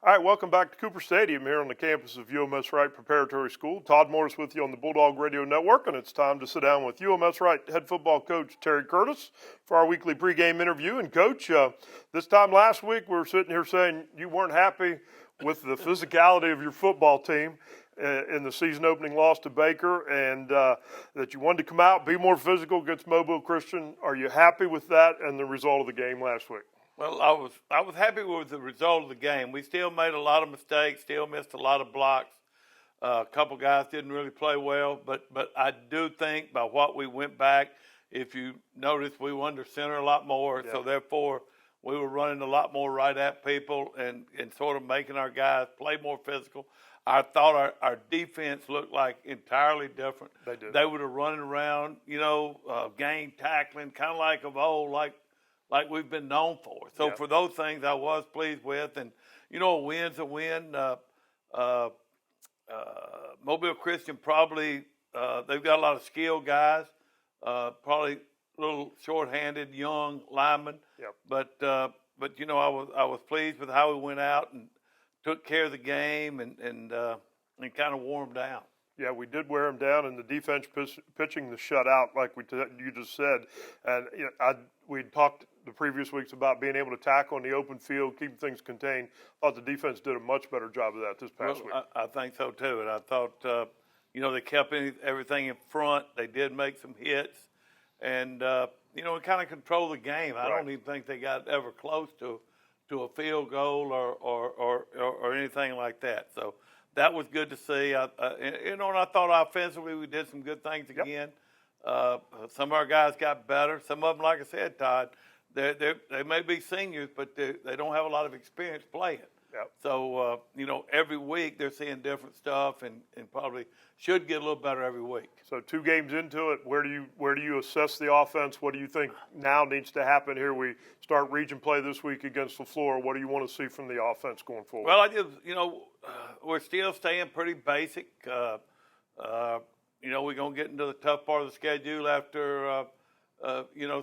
All right, welcome back to Cooper Stadium here on the campus of UMS-Wright Preparatory School. Todd Morris with you on the Bulldog Radio Network, and it's time to sit down with UMS-Wright head football coach Terry Curtis for our weekly pregame interview. And, Coach, this time last week we were sitting here saying you weren't happy with the physicality of your football team in the season opening loss to Baker, and that you wanted to come out, be more physical against Mobile Christian. Are you happy with that and the result of the game last week? Well, I was happy with the result of the game. We still made a lot of mistakes, still missed a lot of blocks. A couple guys didn't really play well, but I do think by what we went back, if you notice, we were under center a lot more, so therefore we were running a lot more right at people and sort of making our guys play more physical. I thought our defense looked like entirely different. They did. They would have running around, gang tackling, kind of like of old, like we've been known for. So for those things I was pleased with. And, a win's a win. Mobile Christian probably, they've got a lot of skilled guys, probably a little short-handed, young linemen. Yep. But I was pleased with how we went out and took care of the game and kind of wore them down. Yeah, we did wear them down, and the defense pitching the shutout, like you just said. And we talked the previous weeks about being able to tackle in the open field, keep things contained. I thought the defense did a much better job of that this past week. I think so too, and I thought they kept everything in front. They did make some hits, and we kind of controlled the game. I don't even think they got ever close to a field goal or anything like that. So that was good to see. And I thought offensively we did some good things again. Some of our guys got better. Some of them, like I said, Todd, they may be seniors, but they don't have a lot of experience playing. Yep. So, every week they're seeing different stuff and probably should get a little better every week. So 2 games into it, where do you assess the offense? What do you think now needs to happen here? We start region play this week against Leflore. What do you want to see from the offense going forward? Well, I just, we're still staying pretty basic. We're going to get into the tough part of the schedule after,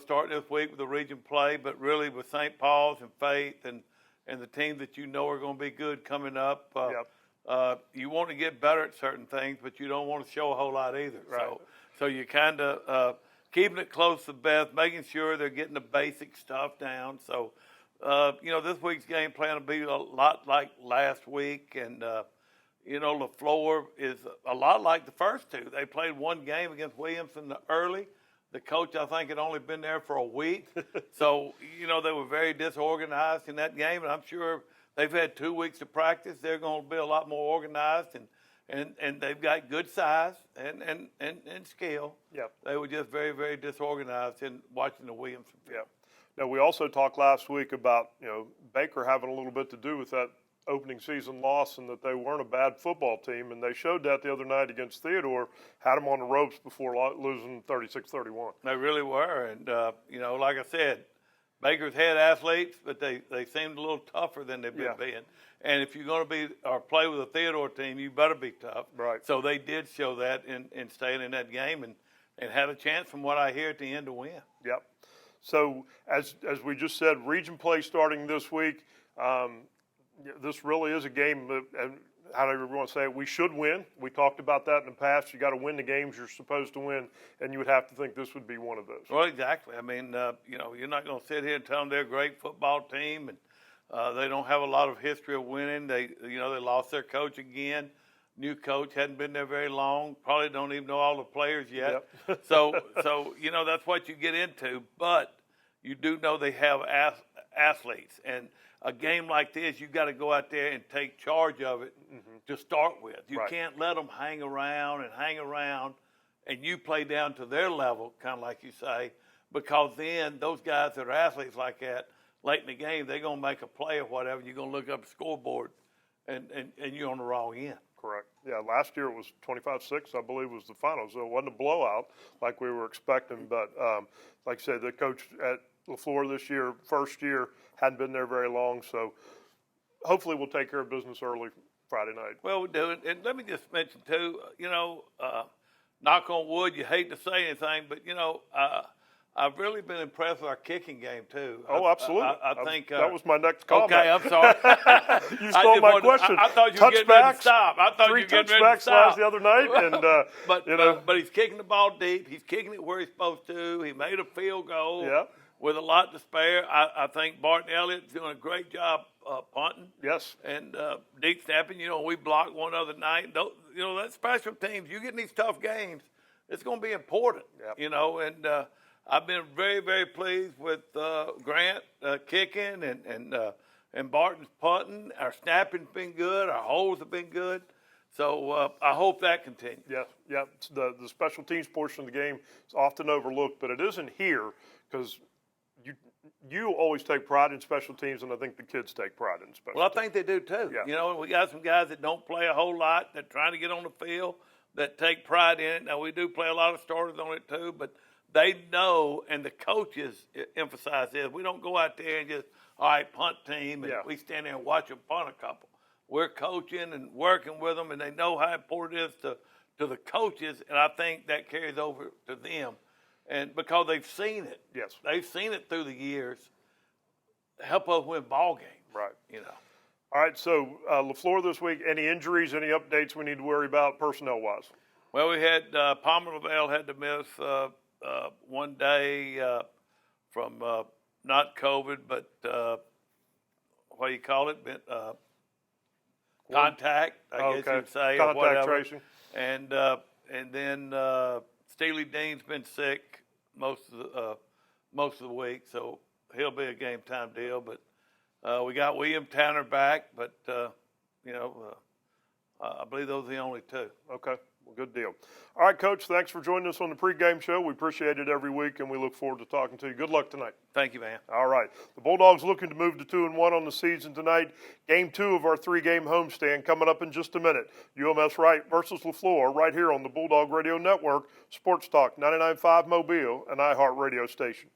starting this week with the region play, but really with St. Paul's and Faith and the teams that are going to be good coming up. You want to get better at certain things, but you don't want to show a whole lot either. Right. So you kind of keeping it close to the best, making sure they're getting the basic stuff down. So, this week's game plan will be a lot like last week. And, Leflore is a lot like the first 2. They played one game against Williamson early. The coach, I think, had only been there for a week. So, they were very disorganized in that game. And I'm sure they've had 2 weeks to practice. They're going to be a lot more organized. And they've got good size and skill. Yep. They were just very, very disorganized in watching the Williamson field. Yep. Now, we also talked last week about, Baker having a little bit to do with that opening season loss and that they weren't a bad football team, and they showed that the other night against Theodore, had them on the ropes before losing 36-31. They really were, and, like I said, Baker's had athletes, but they seemed a little tougher than they've been being. And if you're going to play with a Theodore team, you better be tough. Right. So they did show that in staying in that game and had a chance, from what I hear, at the end to win. Yep. So as we just said, region play starting this week. This really is a game that, and however you want to say it, we should win. We talked about that in the past. You got to win the games you're supposed to win, and you would have to think this would be one of those. Well, exactly. I mean, you're not going to sit here and tell them they're a great football team, and they don't have a lot of history of winning. They lost their coach again. New coach, hadn't been there very long. Probably don't even know all the players yet. Yep. so that's what you get into. But you do know they have athletes, and a game like this, you've got to go out there and take charge of it to start with. You can't let them hang around, and you play down to their level, kind of like you say, because then those guys that are athletes like that, late in the game, they're going to make a play or whatever. You're going to look up the scoreboard, and you're on the wrong end. Correct. Yeah, last year it was 25-6, I believe, was the final, so it wasn't a blowout like we were expecting. But like I said, the coach at Leflore this year, first year, hadn't been there very long, so hopefully we'll take care of business early Friday night. Well, we do. And let me just mention, too, knock on wood, you hate to say anything, but, I've really been impressed with our kicking game too. Oh, absolutely. I think that was my next comment. Okay, I'm sorry. You stole my question. I thought you were getting ready to stop. I thought you were getting ready to stop. Touchbacks the other night, and but he's kicking the ball deep. He's kicking it where he's supposed to. He made a field goal. Yeah. With a lot to spare. I think Barton Elliott's doing a great job punting. Yes. And deep snapping. We blocked one other night. That special teams, you get in these tough games, it's going to be important. Yep. And I've been very, very pleased with Grant kicking and Barton's punting. Our snapping's been good. Our holds have been good. So I hope that continues. Yeah. The special teams portion of the game is often overlooked, but it isn't here because you always take pride in special teams, and I think the kids take pride in special teams. Well, I think they do too. Yeah. We got some guys that don't play a whole lot, that trying to get on the field, that take pride in it. Now, we do play a lot of starters on it too, but they know, and the coaches emphasize this. We don't go out there and just, all right, punt team, and we stand there and watch them punt a couple. We're coaching and working with them, and they know how important it is to the coaches, and I think that carries over to them. And because they've seen it. Yes. They've seen it through the years. Help us win ball games. Right. All right, so Leflore this week, any injuries, any updates we need to worry about personnel-wise? Well, we had Palmer Lavelle had to miss one day from not COVID, but what do you call it? Contact, I guess you'd say. Contact or whatever. tracing. And then Steely Dean's been sick most of the week, so he'll be a game time deal. But we got William Tanner back, but I believe those are the only two. Okay, well, good deal. All right, Coach, thanks for joining us on the pregame show. We appreciate it every week, and we look forward to talking to you. Good luck tonight. Thank you, man. All right, the Bulldogs looking to move to 2-1 on the season tonight. Game 2 of our 3-game homestand coming up in just a minute. UMS-Wright versus Leflore right here on the Bulldog Radio Network, Sports Talk 99.5 Mobile, and iHeart Radio station.